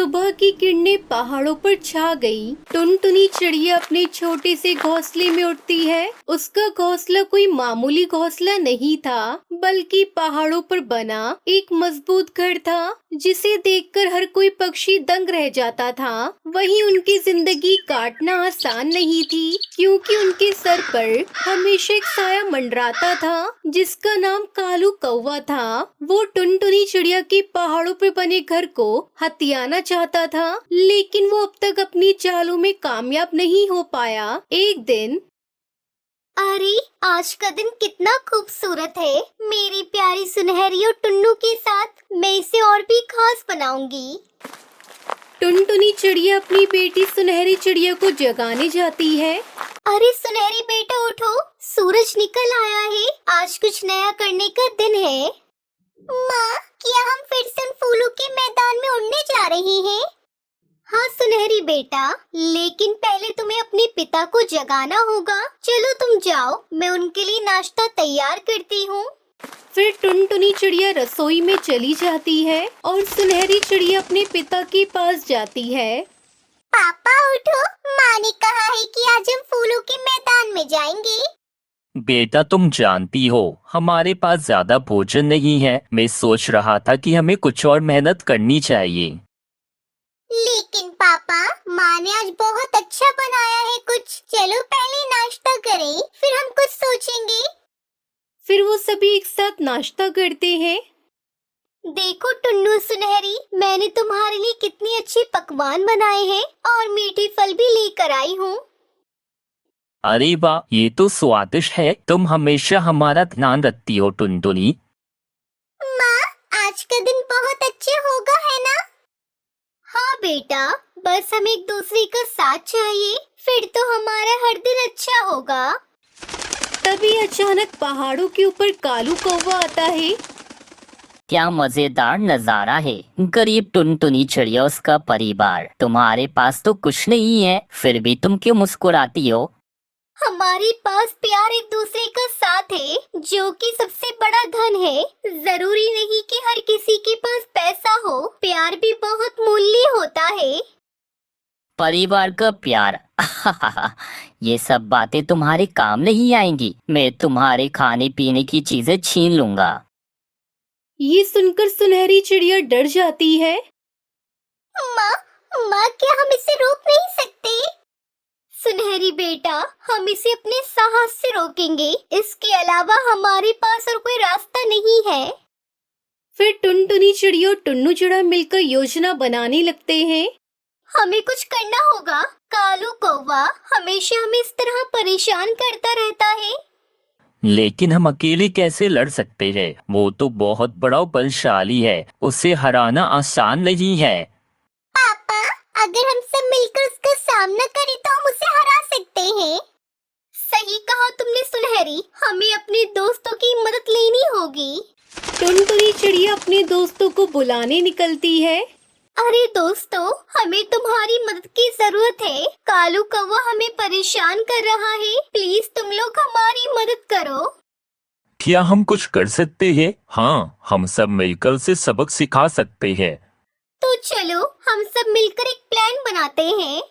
सुबह की किरणें पहाड़ों पर छा गई। टुनटुनी चिड़िया अपने छोटे से घोंसले में उड़ती है। उसका घोंसला कोई मामूली घोंसला नहीं था, बल्कि पहाड़ों पर बना एक मजबूत घर था, जिसे देखकर हर कोई पक्षी दंग रह जाता था। वहीं उनकी जिंदगी काटना आसान नहीं थी, क्योंकि उनके सर पर हमेशा एक साया मंडराता था, जिसका नाम कालू कौवा था। वो टुनटुनी चिड़िया के पहाड़ों पर बने घर को हथियाना चाहता था, लेकिन वो अब तक अपनी चालों में कामयाब नहीं हो पाया। एक दिन, अरे आज का दिन कितना खूबसूरत है। मेरी प्यारी सुनहरी और टुन्नू के साथ मैं इसे और भी खास बनाऊंगी। टुनटुनी चिड़िया अपनी बेटी सुनहरी चिड़िया को जगाने जाती है। अरे सुनहरी बेटा उठो, सूरज निकल आया है। आज कुछ नया करने का दिन है। माँ, क्या हम फिर से उन फूलों के मैदान में उड़ने जा रहे हैं? हाँ सुनहरी बेटा, लेकिन पहले तुम्हें अपने पिता को जगाना होगा। चलो तुम जाओ, मैं उनके लिए नाश्ता तैयार करती हूँ। फिर टुनटुनी चिड़िया रसोई में चली जाती है और सुनहरी चिड़िया अपने पिता के पास जाती है। पापा उठो, माँ ने कहा है कि आज हम फूलों के मैदान में जाएंगे। बेटा, तुम जानती हो हमारे पास ज्यादा भोजन नहीं है। मैं सोच रहा था कि हमें कुछ और मेहनत करनी चाहिए। लेकिन पापा, माँ ने आज बहुत अच्छा बनाया है कुछ। चलो पहले नाश्ता करें, फिर हम कुछ सोचेंगे। फिर वो सभी एक साथ नाश्ता करते हैं। देखो टुन्नू सुनहरी, मैंने तुम्हारे लिए कितनी अच्छी पकवान बनाए हैं और मीठे फल भी लेकर आई हूँ। अरे वाह, ये तो स्वादिष्ट है। तुम हमेशा हमारा ध्यान रखती हो टुनटुनी। माँ, आज का दिन बहुत अच्छा होगा, है ना? हाँ बेटा, बस हमें एक दूसरे का साथ चाहिए, फिर तो हमारा हर दिन अच्छा होगा। तभी अचानक पहाड़ों के ऊपर कालू कौवा आता है। क्या मजेदार नजारा है। गरीब टुनटुनी चिड़िया, उसका परिवार। तुम्हारे पास तो कुछ नहीं है, फिर भी तुम क्यों मुस्कुराती हो? हमारे पास प्यार एक दूसरे का साथ है, जो कि सबसे बड़ा धन है। जरूरी नहीं कि हर किसी के पास पैसा हो, प्यार भी बहुत मूल्य होता है। परिवार का प्यार ये सब बातें तुम्हारे काम नहीं आएंगी। मैं तुम्हारे खाने पीने की चीजें छीन लूंगा। ये सुनकर सुनहरी चिड़िया डर जाती है। माँ, क्या हम इसे रोक नहीं सकते? सुनहरी बेटा, हम इसे अपने साहस से रोकेंगे। इसके अलावा हमारे पास और कोई रास्ता नहीं है। फिर टुनटुनी चिड़िया और टुन्नू चिड़ा मिलकर योजना बनाने लगते हैं। हमें कुछ करना होगा। कालू कौवा हमेशा हमें इस तरह परेशान करता रहता है। लेकिन हम अकेले कैसे लड़ सकते हैं? वो तो बहुत बड़ा और बलशाली है, उसे हराना आसान नहीं है। पापा, अगर हम सब मिलकर उसका सामना करें तो हम उसे हरा सकते हैं। सही कहा तुमने सुनहरी, हमें अपने दोस्तों की मदद लेनी होगी। टुनटुनी चिड़िया अपने दोस्तों को बुलाने निकलती है। अरे दोस्तों, हमें तुम्हारी मदद की जरूरत है। कालू कौवा हमें परेशान कर रहा है, प्लीज तुम लोग हमारी मदद करो। क्या हम कुछ कर सकते हैं? हाँ, हम सब मिलकर उसे सबक सिखा सकते हैं। तो चलो हम सब मिलकर एक प्लान बनाते हैं।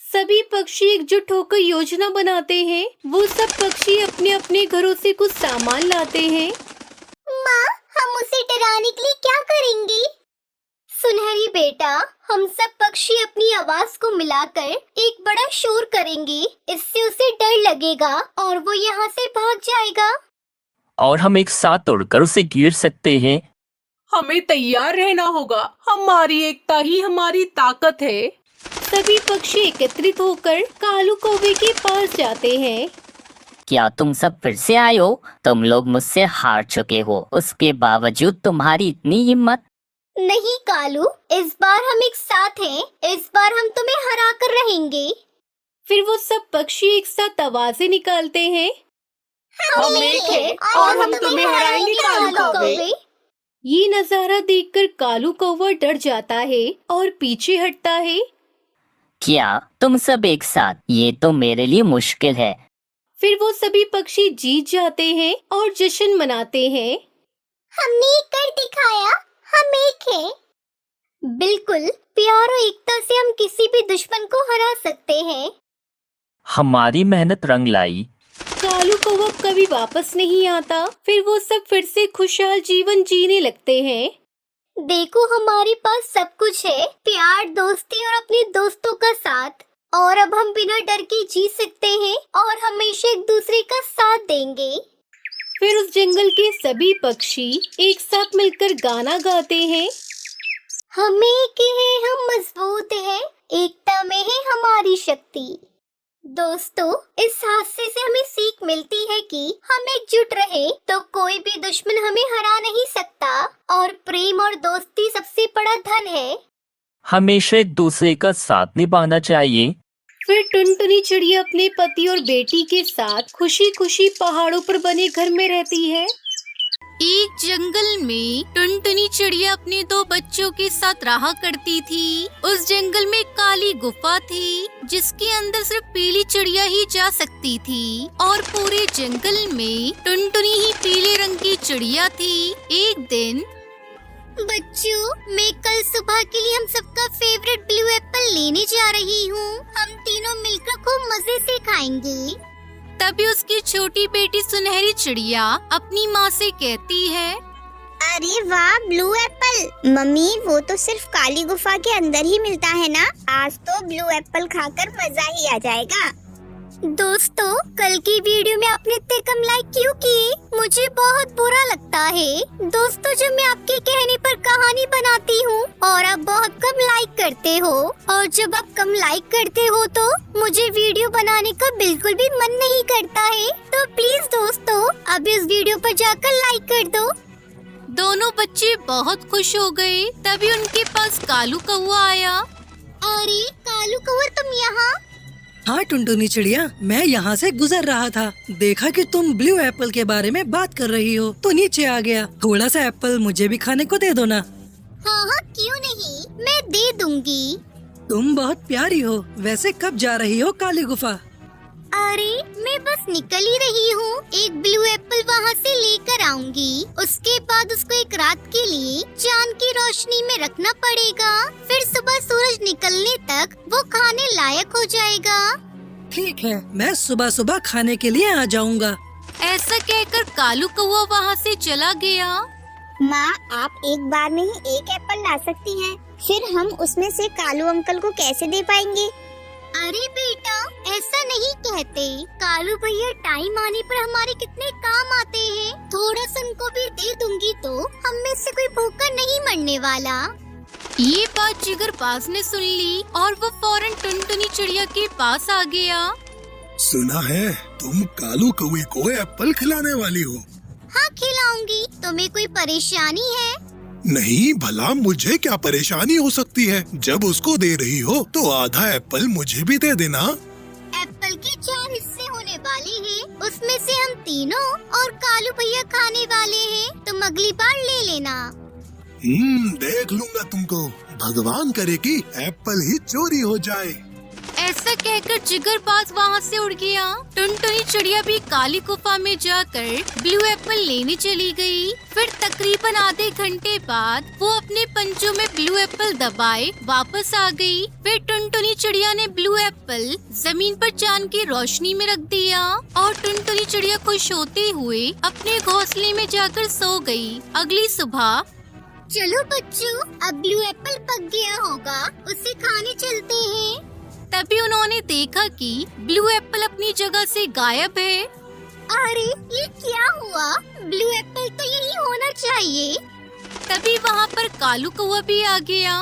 सभी पक्षी एकजुट होकर योजना बनाते हैं। वो सब पक्षी अपने अपने घरों से कुछ सामान लाते हैं। माँ, हम उसे डराने के लिए क्या करेंगे? सुनहरी बेटा, हम सब पक्षी अपनी आवाज को मिलाकर एक बड़ा शोर करेंगे। इससे उसे डर लगेगा और वो यहाँ से भाग जाएगा। और हम एक साथ उड़कर उसे गिर सकते हैं। हमें तैयार रहना होगा। हमारी एकता ही हमारी ताकत है। सभी पक्षी एकत्रित होकर कालू कौवे के पास जाते हैं। क्या तुम सब फिर से आए हो? तुम लोग मुझसे हार चुके हो, उसके बावजूद तुम्हारी इतनी हिम्मत। नहीं कालू, इस बार हम एक साथ हैं। इस बार हम तुम्हें हरा कर रहेंगे। फिर वो सब पक्षी एक साथ आवाजें निकालते हैं। हम एक हैं और हम तुम्हें हराएंगे कालू कौवे। ये नजारा देखकर कालू कौवा डर जाता है और पीछे हटता है। क्या तुम सब एक साथ? ये तो मेरे लिए मुश्किल है। फिर वो सभी पक्षी जीत जाते हैं और जश्न मनाते हैं। हमने कर दिखाया, हम एक हैं। बिल्कुल, प्यार और एकता से हम किसी भी दुश्मन को हरा सकते हैं। हमारी मेहनत रंग लाई। कालू कौवा कभी वापस नहीं आता। फिर वो सब फिर से खुशहाल जीवन जीने लगते हैं। देखो, हमारे पास सब कुछ है, प्यार, दोस्ती और अपने दोस्तों का साथ। और अब हम बिना डर के जी सकते हैं और हमेशा एक दूसरे का साथ देंगे। फिर उस जंगल के सभी पक्षी एक साथ मिलकर गाना गाते हैं। हम एक हैं, हम मजबूत हैं, एकता में है हमारी शक्ति। दोस्तों, इस हादसे से हमें सीख मिलती है कि हम एकजुट रहे तो कोई भी दुश्मन हमें हरा नहीं सकता। और प्रेम और दोस्ती सबसे बड़ा धन है। हमेशा एक दूसरे का साथ निभाना चाहिए। फिर टुनटुनी चिड़िया अपने पति और बेटी के साथ खुशी खुशी पहाड़ों पर बने घर में रहती है। एक जंगल में टुनटुनी चिड़िया अपने 2 बच्चों के साथ रहा करती थी। उस जंगल में काली गुफा थी जिसके अंदर सिर्फ पीली चिड़िया ही जा सकती थी और पूरे जंगल में टुनटुनी ही पीले रंग की चिड़िया थी। एक दिन, बच्चों, मैं कल सुबह के लिए हम सबका फेवरेट ब्लू एप्पल लेने जा रही हूँ। हम तीनों मिलकर खूब मजे से खाएंगे। तभी उसकी छोटी बेटी सुनहरी चिड़िया अपनी माँ से कहती है, अरे वाह, ब्लू एप्पल। मम्मी, वो तो सिर्फ काली गुफा के अंदर ही मिलता है ना। आज तो ब्लू एप्पल खाकर मजा ही आ जाएगा। दोस्तों, कल की वीडियो में आपने इतने कम लाइक क्यों किए? मुझे बहुत बुरा लगता है। दोस्तों, जब मैं आपके कहने पर कहानी बनाती हूँ और आप बहुत कम लाइक करते हो, और जब आप कम लाइक करते हो तो मुझे वीडियो बनाने का बिल्कुल भी मन नहीं करता है। तो प्लीज दोस्तों, अभी इस वीडियो पर जाकर लाइक कर दो। दोनों बच्चे बहुत खुश हो गए। तभी उनके पास कालू कौवा आया। अरे कालू कौवा, तुम यहाँ? हाँ टुनटुनी चिड़िया, मैं यहाँ से गुजर रहा था, देखा कि तुम ब्लू एप्पल के बारे में बात कर रही हो तो नीचे आ गया। थोड़ा सा एप्पल मुझे भी खाने को दे दो ना। हाँ हाँ, क्यों नहीं, मैं दे दूंगी। तुम बहुत प्यारी हो। वैसे कब जा रही हो काली गुफा? अरे मैं बस निकल ही रही हूँ। एक ब्लू एप्पल वहाँ से लेकर आऊंगी। उसके बाद उसको एक रात के लिए चांद की रोशनी में रखना पड़ेगा। फिर सुबह सूरज निकलने तक वो खाने लायक हो जाएगा। ठीक है, मैं सुबह सुबह खाने के लिए आ जाऊँगा। ऐसा कहकर कालू कौवा वहाँ से चला गया। माँ, आप एक बार में ही एक एप्पल ला सकती हैं। फिर हम उसमें से कालू अंकल को कैसे दे पाएंगे? अरे बेटा, ऐसा नहीं कहते। कालू भैया टाइम आने पर हमारे कितने काम आते हैं। थोड़ा सा उनको भी दे दूंगी तो हम में से कोई भूखा नहीं मरने वाला। ये बात जिगरबाज ने सुन ली और वो फौरन टुनटुनी चिड़िया के पास आ गया। सुना है तुम कालू कौवे को एप्पल खिलाने वाली हो। हाँ, खिलाऊंगी। तुम्हें कोई परेशानी है? नहीं, भला मुझे क्या परेशानी हो सकती है? जब उसको दे रही हो तो आधा एप्पल मुझे भी दे देना। एप्पल के 4 हिस्से होने वाले हैं। उसमें से हम तीनों और कालू भैया खाने वाले हैं। तुम अगली बार ले लेना। देख लूंगा तुमको। भगवान करे कि एप्पल ही चोरी हो जाए। ऐसा कहकर जिगरबाज वहाँ से उड़ गया। टुनटुनी चिड़िया भी काली गुफा में जाकर ब्लू एप्पल लेने चली गई। फिर तकरीबन आधे घंटे बाद वो अपने पंजों में ब्लू एप्पल दबाए वापस आ गई। फिर टुनटुनी चिड़िया ने ब्लू एप्पल जमीन पर चांद की रोशनी में रख दिया और टुनटुनी चिड़िया खुश होते हुए अपने घोंसले में जाकर सो गई। अगली सुबह, चलो बच्चों, अब ब्लू एप्पल पक गया होगा, उसे खाने चलते हैं। तभी उन्होंने देखा कि ब्लू एप्पल अपनी जगह से गायब है। अरे ये क्या हुआ? ब्लू एप्पल तो यही होना चाहिए। तभी वहाँ पर कालू कौवा भी आ गया।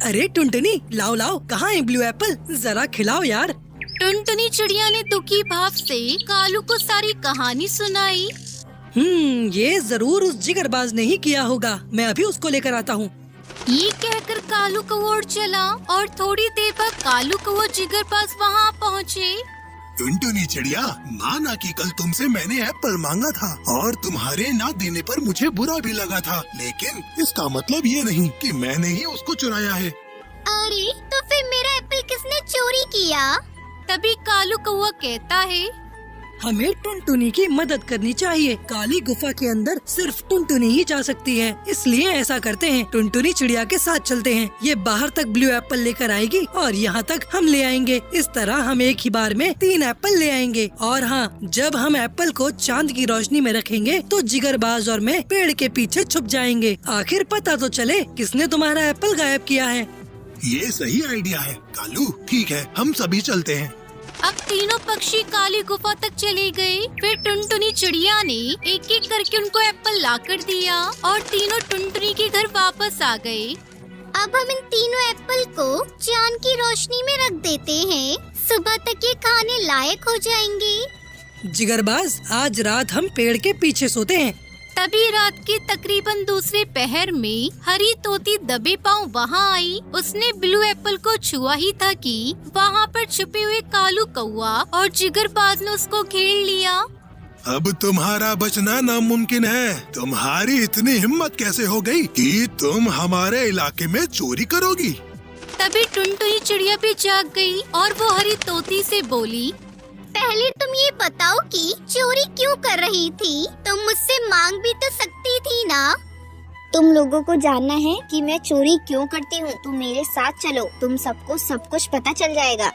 अरे टुनटुनी, लाओ लाओ, कहाँ है ब्लू एप्पल? जरा खिलाओ यार। टुनटुनी चिड़िया ने दुखी भाव से कालू को सारी कहानी सुनाई। ये जरूर उस जिगरबाज ने ही किया होगा। मैं अभी उसको लेकर आता हूँ। ये कहकर कालू कौवा उड़ चला और थोड़ी देर बाद कालू कौवा जिगरबाज वहाँ पहुँचे। टुनटुनी चिड़िया, माना कि कल तुमसे मैंने एप्पल मांगा था और तुम्हारे ना देने पर मुझे बुरा भी लगा था, लेकिन इसका मतलब ये नहीं कि मैंने ही उसको चुराया है। अरे तो फिर मेरा एप्पल किसने चोरी किया? तभी कालू कौवा कहता है, हमें टुनटुनी की मदद करनी चाहिए। काली गुफा के अंदर सिर्फ टुनटुनी ही जा सकती है, इसलिए ऐसा करते हैं, टुनटुनी चिड़िया के साथ चलते हैं। ये बाहर तक ब्लू एप्पल लेकर आएगी और यहाँ तक हम ले आएंगे। इस तरह हम एक ही बार में 3 एप्पल ले आएंगे। और हाँ, जब हम एप्पल को चांद की रोशनी में रखेंगे तो जिगरबाज और मैं पेड़ के पीछे छुप जाएंगे। आखिर पता तो चले किसने तुम्हारा एप्पल गायब किया है। ये सही आइडिया है कालू। ठीक है, हम सभी चलते हैं। अब तीनों पक्षी काली गुफा तक चले गए। फिर टुनटुनी चिड़िया ने एक एक करके उनको एप्पल लाकर दिया और तीनों टुनटुनी के घर वापस आ गए। अब हम इन तीनों एप्पल को चांद की रोशनी में रख देते हैं। सुबह तक ये खाने लायक हो जाएंगे। जिगरबाज, आज रात हम पेड़ के पीछे सोते हैं। तभी रात के तकरीबन दूसरे पहर में हरी तोती दबे पांव वहाँ आई। उसने ब्लू एप्पल को छुआ ही था कि वहाँ पर छुपे हुए कालू कौआ और जिगरबाज ने उसको घेर लिया। अब तुम्हारा बचना नामुमकिन है। तुम्हारी इतनी हिम्मत कैसे हो गई कि तुम हमारे इलाके में चोरी करोगी? तभी टुनटुनी चिड़िया भी जाग गई और वो हरी तोती से बोली, पहले तुम ये बताओ कि चोरी क्यों कर रही थी? तुम मुझसे मांग भी तो सकती थी ना। तुम लोगों को जानना है कि मैं चोरी क्यों करती हूँ। तुम मेरे साथ चलो, तुम सबको सब कुछ पता चल जाएगा।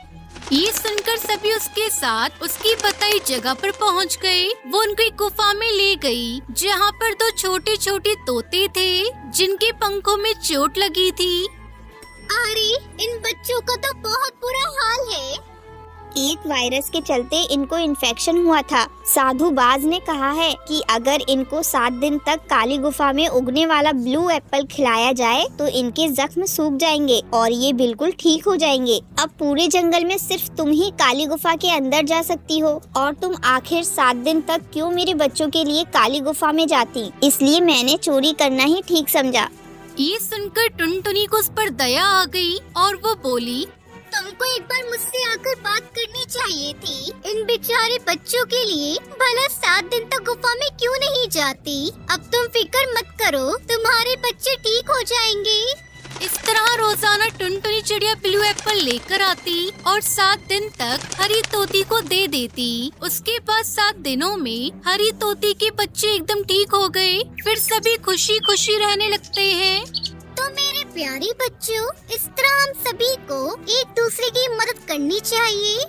ये सुनकर सभी उसके साथ उसकी बताई जगह पर पहुंच गए। वो उनको एक गुफा में ले गई, जहाँ पर 2 छोटे छोटे तोते थे जिनके पंखों में चोट लगी थी। अरे, इन बच्चों का तो बहुत बुरा हाल है। एक वायरस के चलते इनको इन्फेक्शन हुआ था। साधु बाज ने कहा है कि अगर इनको 7 दिन तक काली गुफा में उगने वाला ब्लू एप्पल खिलाया जाए तो इनके जख्म सूख जाएंगे और ये बिल्कुल ठीक हो जाएंगे। अब पूरे जंगल में सिर्फ तुम ही काली गुफा के अंदर जा सकती हो और तुम आखिर 7 दिन तक क्यों मेरे बच्चों के लिए काली गुफा में जाती? इसलिए मैंने चोरी करना ही ठीक समझा। ये सुनकर टुनटुनी को उस पर दया आ गई और वो बोली, तुमको एक बार मुझसे आकर बात करनी चाहिए थी। इन बेचारे बच्चों के लिए भला 7 दिन तक गुफा में क्यों नहीं जाती? अब तुम फिक्र मत करो, तुम्हारे बच्चे ठीक हो जाएंगे। इस तरह रोजाना टुनटुनी चिड़िया ब्लू एप्पल लेकर आती और 7 दिन तक हरी तोती को दे देती। उसके बाद 7 दिनों में हरी तोती के बच्चे एकदम ठीक हो गए। फिर सभी खुशी खुशी रहने लगते हैं। तो मेरे प्यारे बच्चों, इस तरह हम सभी को एक दूसरे की मदद करनी चाहिए।